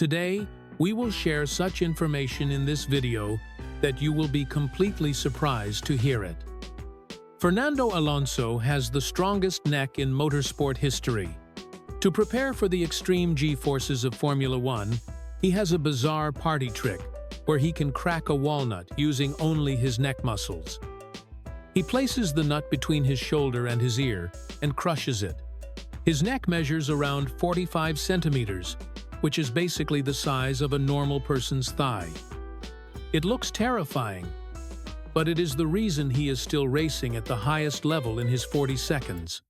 Today, we will share such information in this video that you will be completely surprised to hear it. Fernando Alonso has the strongest neck in motorsport history. To prepare for the extreme G-forces of Formula One, he has a bizarre party trick where he can crack a walnut using only his neck muscles. He places the nut between his shoulder and his ear and crushes it. His neck measures around 45 centimeters, which is basically the size of a normal person's thigh. It looks terrifying, but it is the reason he is still racing at the highest level in his 40 seconds.